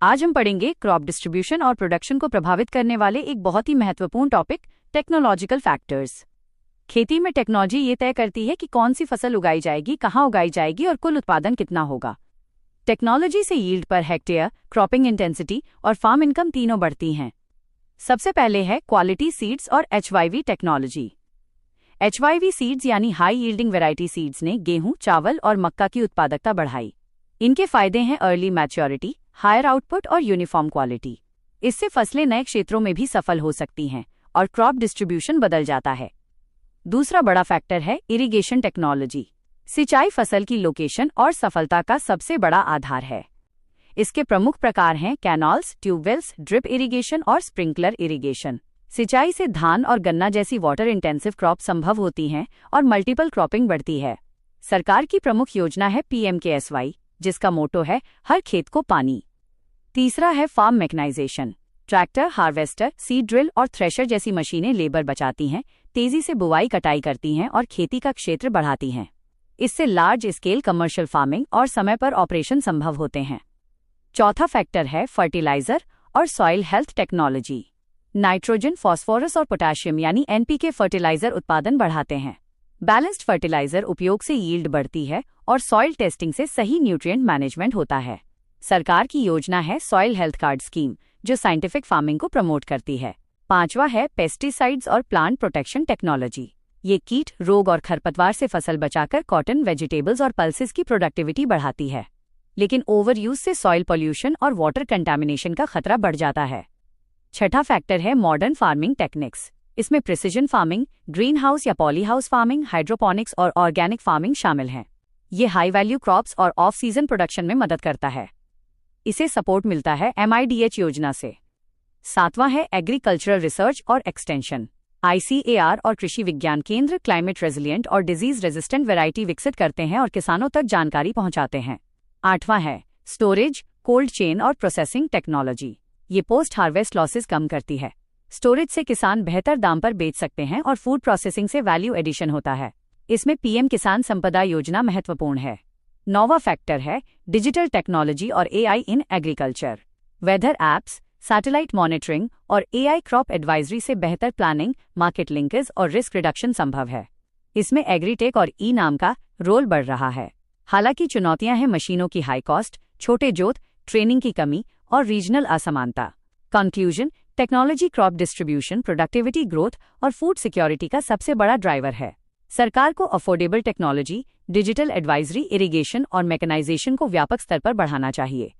आज हम पढ़ेंगे क्रॉप डिस्ट्रीब्यूशन और प्रोडक्शन को प्रभावित करने वाले एक बहुत ही महत्वपूर्ण टॉपिक, टेक्नोलॉजिकल फैक्टर्स। खेती में टेक्नोलॉजी ये तय करती है कि कौन सी फसल उगाई जाएगी, कहाँ उगाई जाएगी और कुल उत्पादन कितना होगा। टेक्नोलॉजी से yield per hectare, cropping intensity और फार्म इनकम तीनों बढ़ती हैं। सबसे पहले है क्वालिटी सीड्स और HYV टेक्नोलॉजी। HYV सीड्स यानी हाई यील्डिंग वैरायटी सीड्स ने गेहूं, चावल और मक्का की उत्पादकता बढ़ाई। इनके फायदे हैं अर्ली मैच्योरिटी, हायर आउटपुट और यूनिफॉर्म क्वालिटी। इससे फसलें नए क्षेत्रों में भी सफल हो सकती हैं और क्रॉप डिस्ट्रीब्यूशन बदल जाता है। दूसरा बड़ा फैक्टर है इरिगेशन टेक्नोलॉजी। सिंचाई फसल की लोकेशन और सफलता का सबसे बड़ा आधार है। इसके प्रमुख प्रकार हैं कैनाल्स, ट्यूबवेल्स, ड्रिप इरिगेशन और स्प्रिंकलर इरिगेशन। सिंचाई से धान और गन्ना जैसी वाटर इंटेंसिव क्रॉप संभव होती हैं और मल्टीपल क्रॉपिंग बढ़ती है। सरकार की प्रमुख योजना है PMKSY, जिसका मोटो है हर खेत को पानी। तीसरा है farm mechanisation. Tractor, harvester, seed drill और थ्रेशर जैसी मशीनें लेबर बचाती हैं, तेजी से बुवाई कटाई करती हैं और खेती का क्षेत्र बढ़ाती हैं। इससे लार्ज स्केल कमर्शियल फार्मिंग और समय पर ऑपरेशन संभव होते हैं। चौथा फैक्टर है फर्टिलाइजर और soil health technology. Nitrogen, phosphorus और पोटेशियम यानी NPK फर्टिलाइजर उत्पादन बढ़ाते हैं। बैलेंस्ड फर्टिलाइजर उपयोग से यील्ड बढ़ती है और सॉइल टेस्टिंग से सही न्यूट्रिएंट मैनेजमेंट होता है। सरकार की योजना है सॉइल हेल्थ कार्ड स्कीम, जो साइंटिफिक फार्मिंग को प्रमोट करती है। पांचवा है पेस्टिसाइड्स और प्लांट प्रोटेक्शन टेक्नोलॉजी। ये कीट, रोग और खरपतवार से फसल बचाकर कॉटन, वेजिटेबल्स और पल्सेस की प्रोडक्टिविटी बढ़ाती है। लेकिन ओवर यूज से सॉइल पॉल्यूशन और वाटर कंटामिनेशन का खतरा बढ़ जाता है। छठा फैक्टर है मॉडर्न फार्मिंग टेक्निक्स। इसमें प्रिसिजन फार्मिंग, ग्रीन हाउस या पॉली हाउस फार्मिंग, हाइड्रोपोनिक्स और ऑर्गेनिक फार्मिंग शामिल हैं। ये हाई वैल्यू क्रॉप्स और ऑफ सीजन प्रोडक्शन में मदद करता है। इसे सपोर्ट मिलता है MIDH योजना से। सातवां है एग्रीकल्चरल रिसर्च और एक्सटेंशन। ICAR और कृषि विज्ञान केंद्र क्लाइमेट रेजिलिएंट और डिजीज रेजिस्टेंट वैरायटी विकसित करते हैं और किसानों तक जानकारी पहुंचाते हैं। आठवां है स्टोरेज, कोल्ड चेन और प्रोसेसिंग टेक्नोलॉजी। ये पोस्ट हार्वेस्ट लॉसेस कम करती है। स्टोरेज से किसान बेहतर दाम पर बेच सकते हैं और फूड प्रोसेसिंग से वैल्यू एडिशन होता है। इसमें PM किसान संपदा योजना महत्वपूर्ण है। नौवां फैक्टर है डिजिटल टेक्नोलॉजी और AI in agriculture. Weather apps, satellite monitoring और AI क्रॉप एडवाइजरी से बेहतर प्लानिंग, मार्केट लिंकेज और रिस्क रिडक्शन संभव है। इसमें एग्रीटेक और नाम का रोल बढ़ रहा है। हालांकि चुनौतियां हैं मशीनों की हाई कॉस्ट, छोटे जोत, ट्रेनिंग की कमी और रीजनल असमानता। Conclusion, technology crop distribution, productivity growth और फूड सिक्योरिटी का सबसे बड़ा ड्राइवर है। सरकार को affordable technology, digital advisory, irrigation और मैकेनाइजेशन को व्यापक स्तर पर बढ़ाना चाहिए।